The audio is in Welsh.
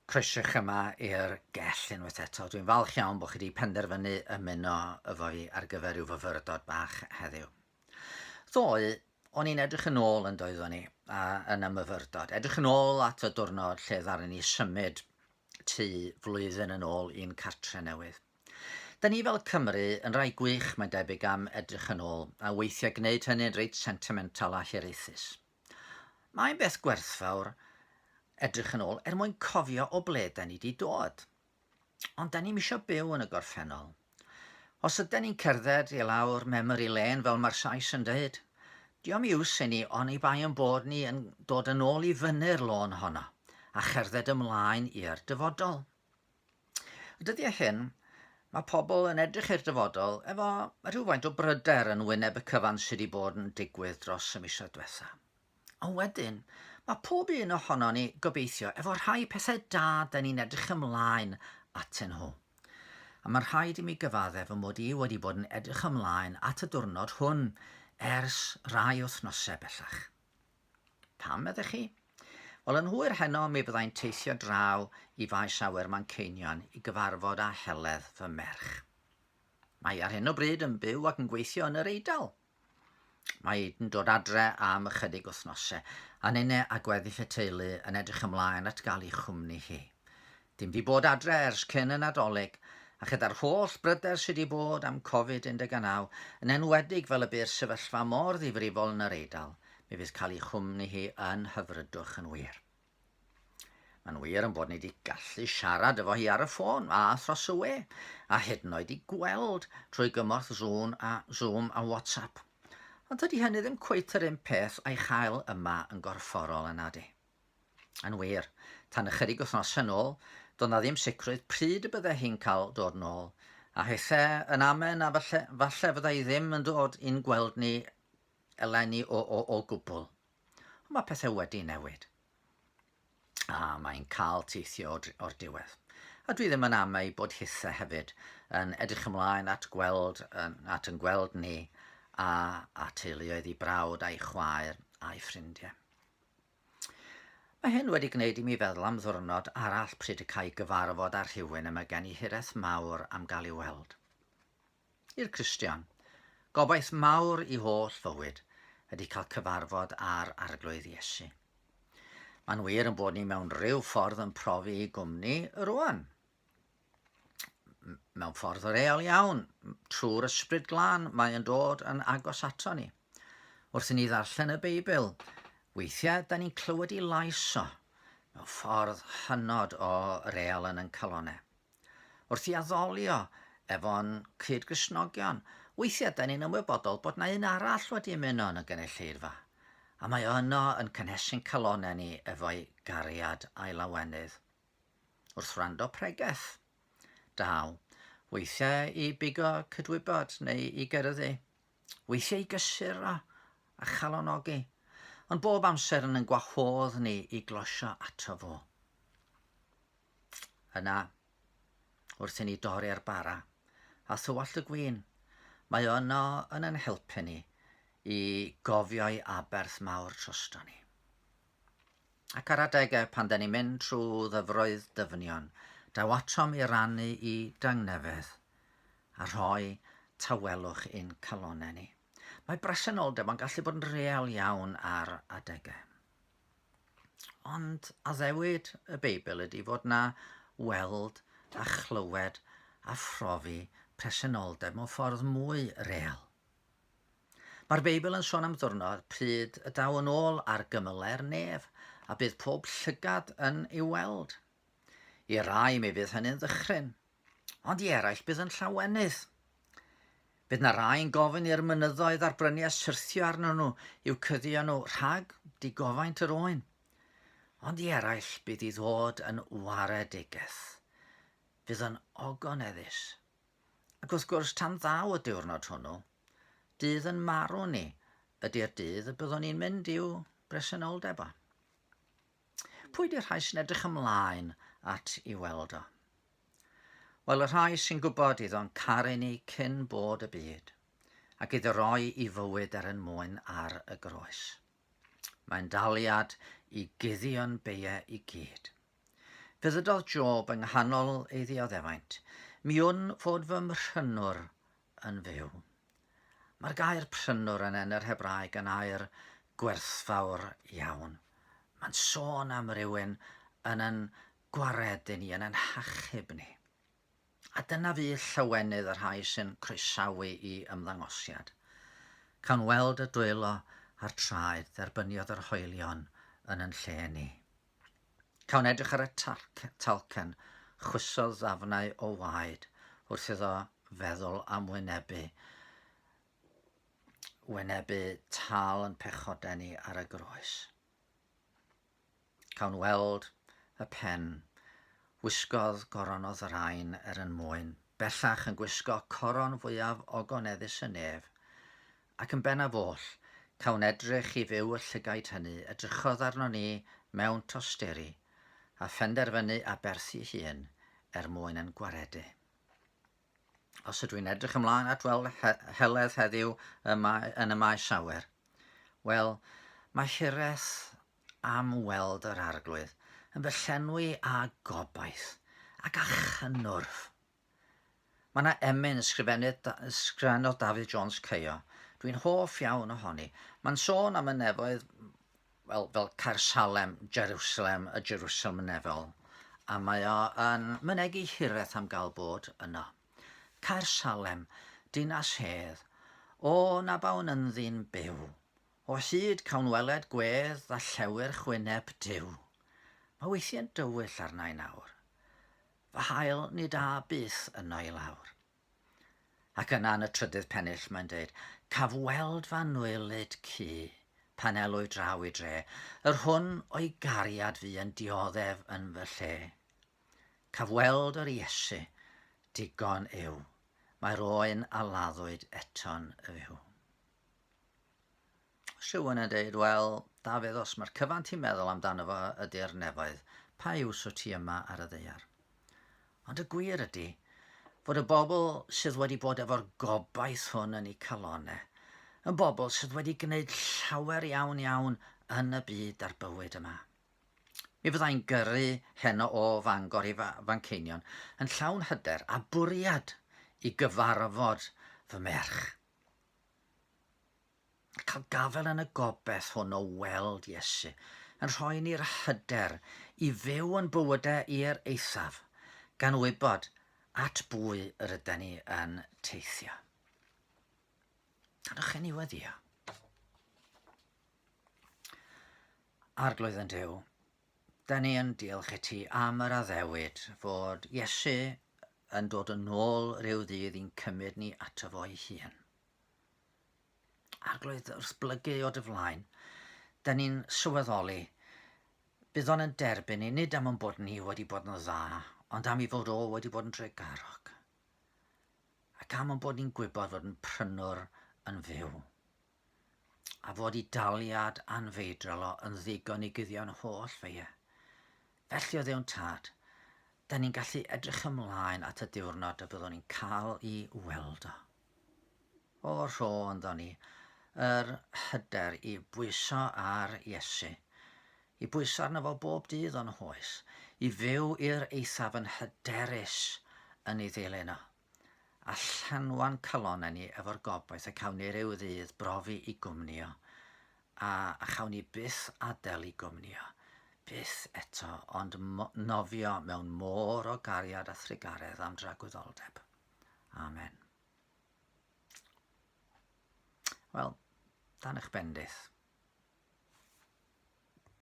Croeso yma i'r Gell unwaith eto. Dwi'n falch iawn bod chi wedi penderfynu ymuno efo fi ar gyfer ryw fyfyrdod bach heddiw. Ddoe, o'n i'n edrych yn ôl yn doeddwn ni yn y myfyrdod. Edrych yn ôl at y diwrnod lle ddaru ni symud tu flwyddyn yn ôl i'n cartre newydd. Da ni fel Cymru yn rai gwych mae'n debyg am edrych yn ôl a weithiau gwneud hynny'n reit sentimental a hiraethus. Mae'n beth gwerthfawr edrych yn ôl mwyn cofio o ble da ni wedi dod. Ond da ni'm eisiau byw yn y gorffennol. Os ydyn ni'n cerdded i lawr memory lane fel mae'r Sais yn dweud, diom iws i ni oni bai yn bod ni yn dod yn ôl i fyny'r lôn honno a cherdded ymlaen i'r dyfodol. Y dyddiau hyn, mae pobl yn edrych i'r dyfodol efo rhywfaint o bryder yn wyneb y cyfan sydd wedi bod yn digwydd dros y misoedd diwethaf. Ond wedyn, mae pob un ohono ni gobeithio efo rhai pethau da da ni'n edrych ymlaen atyn nhw. A mae'n rhaid i mi gyfadde fy mod i wedi bod yn edrych ymlaen at y diwrnod hwn ers rai wythnosau bellach. Pam meddech chi? Wel, yn hwyr heno mi byddai'n teithio draw i faes awyr Manceinion i gyfarfod â Heledd fy merch. Mae ar hyn o bryd yn byw ac yn gweithio yn yr Eidal. Mae yn dod adre am ychydig wythnosau a nynne a gweddill y teulu yn edrych ymlaen at gael ei chwmni hi. Dim fi bod adre ers cyn y Nadolig a chyda'r holl bryder sydd wedi bod am Covid-19 yn enwedig fel y by'r sefyllfa mor ddifrifol yn yr Eidal, mi fydd cael ei chwmni hi yn Hyfrydwch yn wir. Mae'n wir yn bod ni wedi gallu siarad efo hi ar y ffôn a thros y we, a hyd yn oed i gweld trwy gymorth Zoom a WhatsApp. Ond dydy hynny ddim cweit yr un peth a'i chael yma yn gorfforol yna di. Yn wir, tan ychydig wythnosau nôl, doedd na ddim sicrwydd pryd y byddai hi'n cael dod nôl, a hithau yn amen a falle fyddai ddim yn dod i'n gweld ni eleni o gwbl. Ond mae pethau wedi newid. A mae'n cael teithio o'r diwedd. A dwi ddim yn amau bod hithau hefyd yn edrych ymlaen at yn gweld ni a teuluoedd i brawd a'i chwaer a'i ffrindiau. Mae hyn wedi gwneud i mi feddwl am ddiwrnod arall pryd y cael gyfarfod ar rhywun yma gen i hiraeth mawr am gael ei weld. I'r Cristion, gobaith mawr i holl fywyd ydy cael cyfarfod ar arglwydd Iesu. Mae'n wir yn bod ni mewn rhyw ffordd yn profi i gwmni rwan. Mewn ffordd real iawn, trwy'r ysbryd glân mae yn dod yn agos ato ni. Wrth i ni ddarllen y Beibl, weithiau da ni'n clywed i lais o, mewn ffordd hynod o real yn calonau. Wrth i addolio efo'n cyd-Gristnogion, weithiau da ni'n ymwybodol bod na un arall wedi ymuno yn y gynulleidfa, a mae yno yn cynhesu'n calonau ni efo'i gariad a'i lawenydd. Wrth wrando pregeth, daw, weithiau i bigo cydwybod neu i gerddi, weithiau i gysurro a chalonogi, ond bob amser yn gwahodd ni i glosio ato fo. Yna, wrth i ni dorri'r bara, a thywallt y gwyn, mae yno yn ein helpu ni i gofio'i aberth mawr trosto ni. Ac ar adegau pan da ni'n mynd trwy ddyfroedd dyfnion, daw atom i rannu i dangnefedd a rhoi tawelwch i'n calonau ni. Mae bresenoldeb yn gallu bod yn real iawn ar adegau. Ond addewid y Beibl ydy fod na weld a chlywed a phrofi presenoldeb mewn ffordd mwy real. Mae'r Beibl yn sôn am ddiwrnod pryd y daw yn ôl ar gymyler nef a bydd pob llygad yn ei weld. I rai mi fydd hynny'n ddychryn, ond i eraill bydd yn llawenydd. Bydd na rai'n gofyn i'r mynyddoedd a'r bryniau syrthio arnyn nhw i'w cyddio nhw rhag digofaint yr oen. Ond i eraill bydd i ddod yn waredigeth. Bydd yn ogoneddus. Ac wrth gwrs tan ddaw y diwrnod hwnnw, dydd yn marw ni ydy'r dydd y byddwn ni'n mynd i'w bresenoldeb o. Pwy di'r rhai sy'n edrych ymlaen at i weld o? Wel, y rhai sy'n gwybod iddo'n caru ni cyn bod y byd, ac iddo roi i fywyd mwyn ar y groes. Mae'n daliad i guddio'n beiau i gyd. Fe ddydodd Job yng nghanol ei ddioddefaint, mi wn fod fy mrhynwr yn fyw. Mae'r gair prynwr yn yr Hebraeg yn air gwerthfawr iawn. Mae'n sôn am rywun yn yn gwaredu ni, yn yn hachub ni. A dyna fi llawenydd yr rhai sy'n croesawu i ymddangosiad. Cawn weld y dwylo a'r traed dderbyniodd yr hoelion yn lle ni. Cawn edrych ar y talcen, chwysodd ddafnau o waed wrth iddo feddwl am wynebu tal yn pechodau ni ar y groes. Cawn weld y pen, wisgodd goronodd yr ain yn mwyn, bellach yn gwisgo coron fwyaf ogoneddus y nef, ac yn bennaf oll, cawn edrych i fyw y llygaid hynny, edrychodd arno ni mewn tosteri, a phenderfynu a berthu hun mwyn yn gwaredu. Os ydw i'n edrych ymlaen at weld heledd heddiw yn y maes awyr, wel, mae hiraeth am weld yr arglwydd yn fy llenwi â gobaith ac â chynwrf. Mae yna emyn ysgrifennodd David Jones Caio. Dwi'n hoff iawn ohoni. Mae'n sôn am y nefoedd fel Caersalem, Jerusalem, y Jerusalem nefol, a mae o yn mynegu hiraeth am gael bod yno. Caersalem, dinas hedd, o na bawn ynddi'n byw, o hyd cawn weled gwedd a llewyr chwyneb diw. Mae weithiau'n dywyll arna i nawr. Fy hael nid a byth yno i lawr. Ac yna yn y trydydd pennill mae'n dweud, caf weld fan nwylid cu, pan elwy draw i dre, yr hwn o'i gariad fi yn dioddef yn fy lle. Caf weld yr Iesu, digon yw, mae'r oen a laddwyd eton y fyw. Os rhywun yn dweud, wel, Dafydd, os mae'r cyfan ti'n meddwl amdano fo ydy'r nefoedd, pa iws o ti yma ar y ddaear? Ond y gwir ydy, fod y bobl sydd wedi bod efo'r gobaith hwn yn eu calonnau, yn bobl sydd wedi gwneud llawer iawn yn y byd a'r bywyd yma. Mi fyddai'n gyrru heno o Fangor i Fanceinion yn llawn hyder a bwriad i gyfarfod fy merch. Cael gafel yn y gobaith hwn o weld Iesu yn rhoi ni'r hyder i fyw yn bywydau i'r eithaf gan wybod at bwy yr ydyn ni yn teithio. Ydych chi'n ei weddio? Arglwydd yn Duw, da ni yn diolch i ti am yr addewid fod Iesu yn dod yn ôl ryw ddydd i'n cymryd ni ato fo ei hun. Arglwydd wrth blygu o dy flaen, da ni'n sylweddoli bydd o'n yn derbyn ni nid am yn bod ni wedi bod yn dda, ond am ei fod o wedi bod yn tregarog. Ac am yn bod ni'n gwybod fod yn prynwr yn fyw, a fod ei daliad anfeidrol o yn ddigon i guddio'n holl feie. Felly o Dduw'n Tad, da ni'n gallu edrych ymlaen at y diwrnod y byddwn ni'n cael i weld o. O'r rho ynddo ni, yr hyder i bwyso ar Iesu, i bwyso arno fo bob dydd o'n hoes, i fyw i'r eithaf yn hyderus yn ei ddilyn o, a llanwan calonnau ni efo'r gobaith y cawn ni ryw ddydd brofi i gwmnio, a chawn ni byth adael i gwmnio, byth eto, ond nofio mewn môr o gariad a thrigaredd am dragwyddoldeb. Amen. Wel, dan eich bendith.